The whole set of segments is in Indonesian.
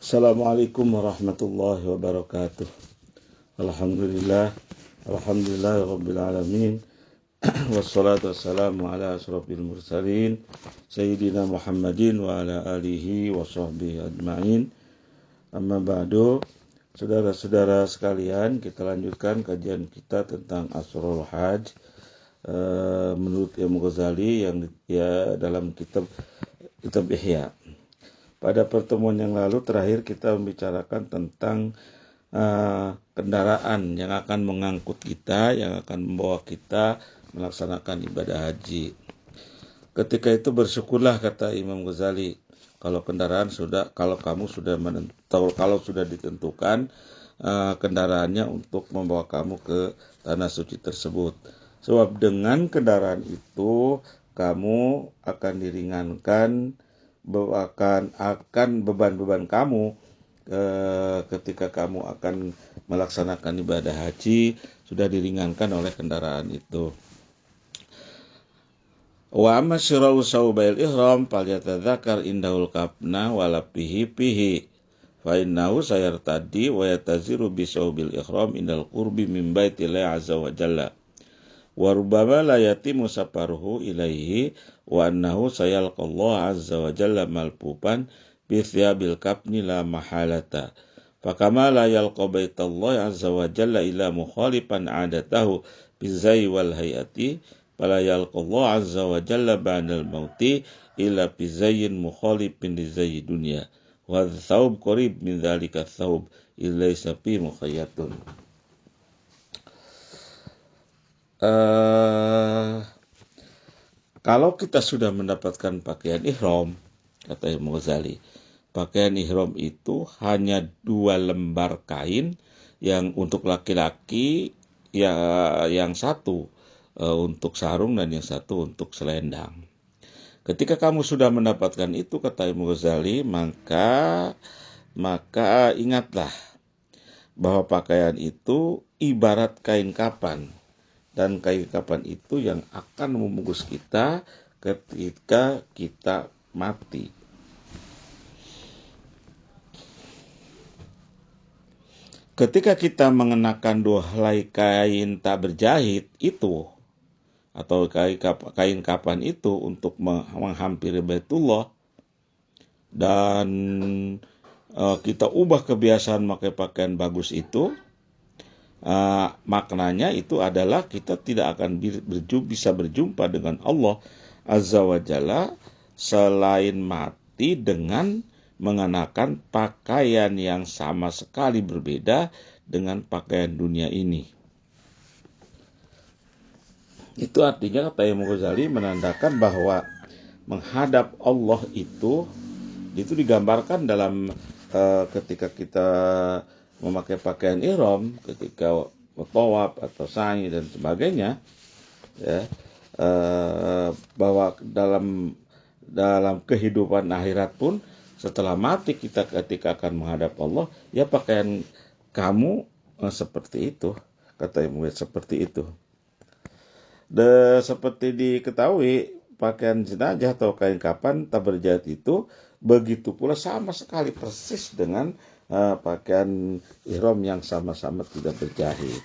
Assalamualaikum warahmatullahi wabarakatuh. Alhamdulillah rabbil alamin. Wassalatu wassalamu ala asrofil mursalin Sayyidina Muhammadin wa ala alihi wa sahbihi ajma'in. Amma ba'du. Saudara-saudara sekalian, kita lanjutkan kajian kita tentang Asrul Hajj menurut Imam Ghazali yang dalam kitab Ihya. Pada pertemuan yang lalu terakhir kita membicarakan tentang kendaraan yang akan mengangkut kita, yang akan membawa kita melaksanakan ibadah haji. Ketika itu bersyukurlah, kata Imam Ghazali, kalau kamu sudah ditentukan kendaraannya untuk membawa kamu ke tanah suci tersebut. Sebab dengan kendaraan itu kamu akan diringankan akan beban-beban kamu ketika kamu akan melaksanakan ibadah haji sudah diringankan oleh kendaraan itu. Wa amma syirau saubail ihram falyatadzakar indahul kafna wala pihi fa innahu sayartadi wa yataziru bi saubil ihram indal qurbi min baitillahi azza wa jalla. Wa rubbama la yatimu safaruhu ilaihi wa annahu sayalqallahu azza wa jalla malpupan bi thiyabil kafni la mahalata. Fakama la yalqa baitallahi azza wa jalla ila mukhalifan adatahu bizai wal hayati fala yalqallahu azza wa jalla ba'dal mauti ila bizayyin mukhalifin lizayyi dunya. Wa thawb qarib min dhalika thawb ilaysa fi mukhayyatun. Kalau kita sudah mendapatkan pakaian ihram, kata Imam Ghazali, pakaian ihram itu hanya 2 lembar kain, yang untuk laki-laki yang satu untuk sarung dan yang satu untuk selendang. Ketika kamu sudah mendapatkan itu, kata Imam Ghazali, maka ingatlah bahwa pakaian itu ibarat kain kapan. Dan kain kapan itu yang akan membungkus kita ketika kita mati. Ketika kita mengenakan 2 helai kain tak berjahit itu, atau kain kapan itu untuk menghampiri Baitullah, dan kita ubah kebiasaan memakai pakaian bagus itu, maknanya itu adalah kita tidak akan bisa berjumpa dengan Allah Azza wa Jalla selain mati dengan mengenakan pakaian yang sama sekali berbeda dengan pakaian dunia ini. Itu artinya, kata Imam Ghazali, menandakan bahwa menghadap Allah itu digambarkan dalam ketika kita memakai pakaian ihram, ketika tawaf atau sa'i dan sebagainya, ya, bahwa dalam kehidupan akhirat pun setelah mati kita ketika akan menghadap Allah, ya pakaian kamu seperti itu, kata Imam, seperti itu. Seperti diketahui, pakaian jenazah atau kain kapan tak berjahit itu begitu pula sama sekali persis dengan pakaian ihram yang sama-sama tidak berjahit.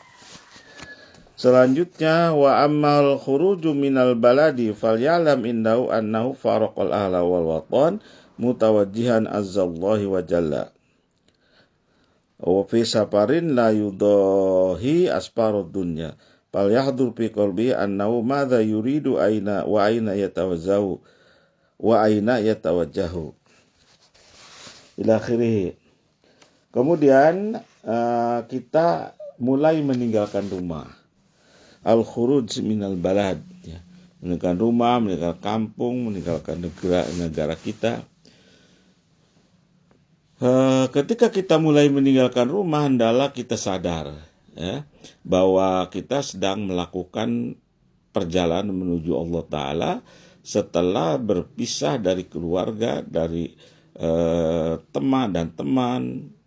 Selanjutnya, wa ammal khuruju minal baladi falyalam indahu annahu faraqal ahla wal watan mutawajjihan azzallahi wa jalla. Wa fi safarin la yudahi asparud dunya. Fal yahdur fi qalbi annahu madza yuridu aina yatawajjahu ila akhirih. Kemudian kita mulai meninggalkan rumah. Al-khuruj minal balad, ya. Meninggalkan rumah, meninggalkan kampung, meninggalkan negara kita. Ketika kita mulai meninggalkan rumah, hendaklah kita sadar, ya, bahwa kita sedang melakukan perjalanan menuju Allah Ta'ala setelah berpisah dari keluarga, dari teman,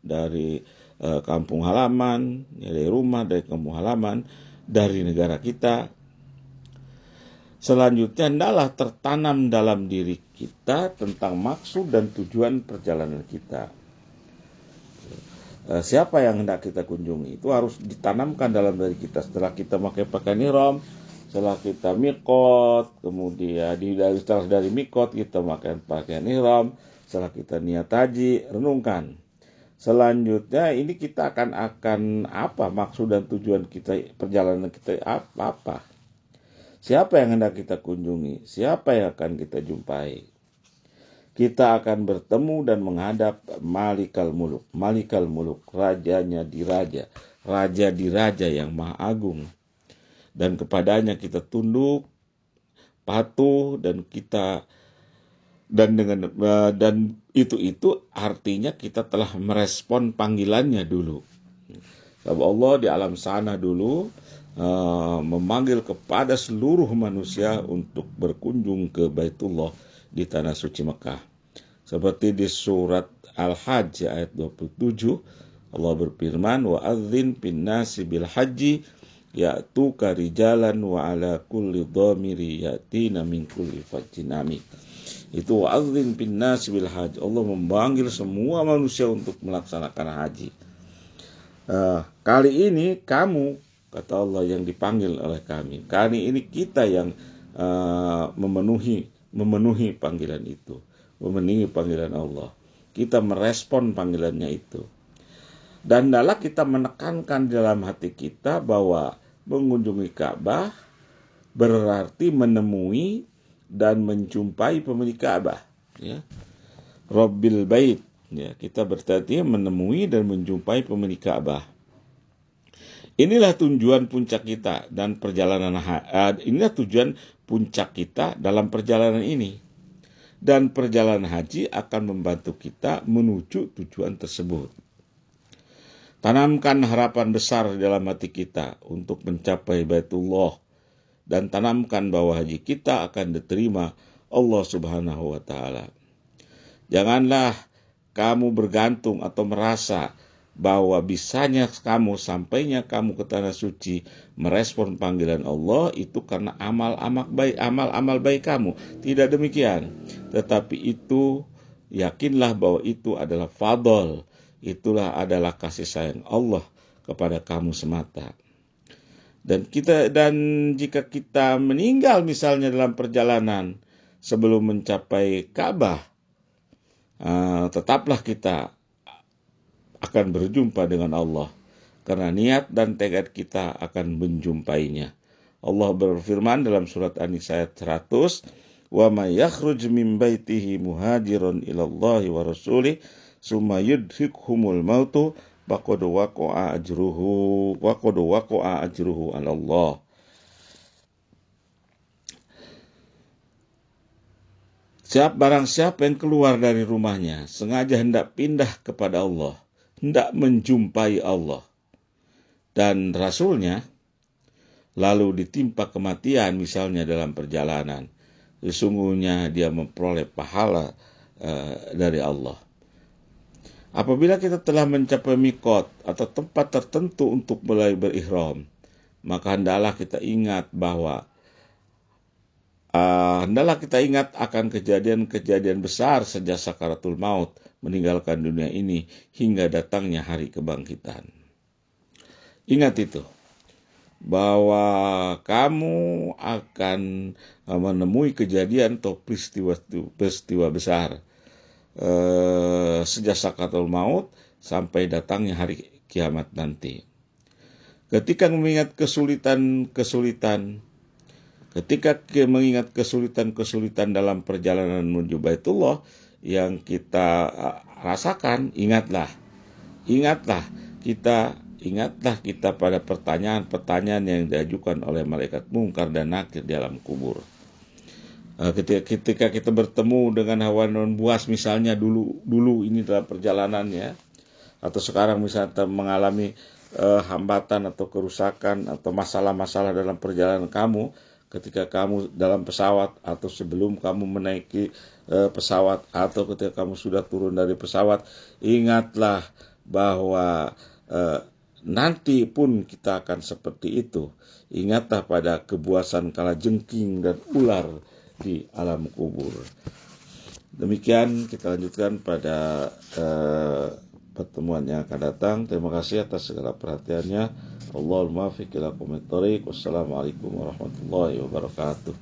dari kampung halaman, dari rumah, dari kampung halaman, dari negara kita. Selanjutnya, hendaklah tertanam dalam diri kita tentang maksud dan tujuan perjalanan kita. siapa yang hendak kita kunjungi. Itu harus ditanamkan dalam diri kita. Setelah kita pakai pakaian ihram, setelah kita mikot, kemudian setelah dari mikot kita pakai pakaian ihram, setelah kita niat haji, renungkan. Selanjutnya ini kita akan apa maksud dan tujuan kita, perjalanan kita apa? Siapa yang hendak kita kunjungi? Siapa yang akan kita jumpai? Kita akan bertemu dan menghadap Malikal Muluk. Malikal Muluk, rajanya di raja. Raja di raja yang maha agung. Dan kepadanya kita tunduk, patuh, dan itu artinya kita telah merespon panggilannya dulu. Sebab Allah di alam sana dulu memanggil kepada seluruh manusia untuk berkunjung ke Baitullah di tanah suci Mekah. Seperti di surat Al-Hajj ayat 27, Allah berfirman, wa adzin bin nasi bil haji ya'tuka rijalan wa ala kulli dhamiri yatina min kulli fajjin amik. Itu wa adzin bin nasi bil haji. Allah memanggil semua manusia untuk melaksanakan haji. Kali ini kamu, kata Allah, yang dipanggil oleh kami. Kali ini kita yang memenuhi panggilan itu, memenuhi panggilan Allah. Kita merespon panggilannya itu. Dan hendaklah kita menekankan dalam hati kita bahwa mengunjungi Ka'bah berarti menemui dan menjumpai pemilik Ka'bah. Ya. Rabbil Bait. Ya, kita berarti menemui dan menjumpai pemilik Ka'bah. Inilah tujuan puncak kita dan inilah tujuan puncak kita dalam perjalanan ini. Dan perjalanan haji akan membantu kita menuju tujuan tersebut. Tanamkan harapan besar dalam hati kita untuk mencapai Baitullah dan tanamkan bahwa haji kita akan diterima Allah Subhanahu wa taala. Janganlah kamu bergantung atau merasa bahwa sampainya kamu ke tanah suci merespon panggilan Allah itu karena amal baik kamu. Tidak demikian. Tetapi itu yakinlah bahwa itu adalah fadl. Itulah adalah kasih sayang Allah kepada kamu semata. Dan jika kita meninggal misalnya dalam perjalanan sebelum mencapai Ka'bah, tetaplah kita akan berjumpa dengan Allah karena niat dan tekad kita akan menjumpainya. Allah berfirman dalam surat An-Nisa ayat 100, "Wa may yakhruj min baitihi muhajiran ila Allah wa rasulih summa yudrikhumul mautu faqad waqa'a ajruhu 'ala Allah." Barang siapa yang keluar dari rumahnya sengaja hendak pindah kepada Allah, hendak menjumpai Allah dan Rasulnya, lalu ditimpa kematian misalnya dalam perjalanan, sesungguhnya dia memperoleh pahala dari Allah. Apabila kita telah mencapai mikot atau tempat tertentu untuk mulai berihram, maka hendaklah kita ingat akan kejadian-kejadian besar sejak sakaratul maut meninggalkan dunia ini hingga datangnya hari kebangkitan. Ingat itu, bahwa kamu akan menemui kejadian atau peristiwa besar sejak sakaratul maut sampai datangnya hari kiamat nanti. Ketika mengingat kesulitan dalam perjalanan menuju Baitullah yang kita rasakan, ingatlah kita pada pertanyaan yang diajukan oleh malaikat Munkar dan Nakir di alam kubur. Ketika kita bertemu dengan hawa non buas misalnya dulu ini dalam perjalanannya, atau sekarang misalnya mengalami hambatan atau kerusakan atau masalah-masalah dalam perjalanan kamu, ketika kamu dalam pesawat atau sebelum kamu menaiki pesawat atau ketika kamu sudah turun dari pesawat, ingatlah bahwa nanti pun kita akan seperti itu. Ingatlah pada kebuasan kalajengking dan ular di alam kubur. Demikian kita lanjutkan pada pertemuan yang akan datang. Terima kasih atas segala perhatiannya. Allahumma fiqh ila qomit thoriq. Wassalamualaikum warahmatullahi wabarakatuh.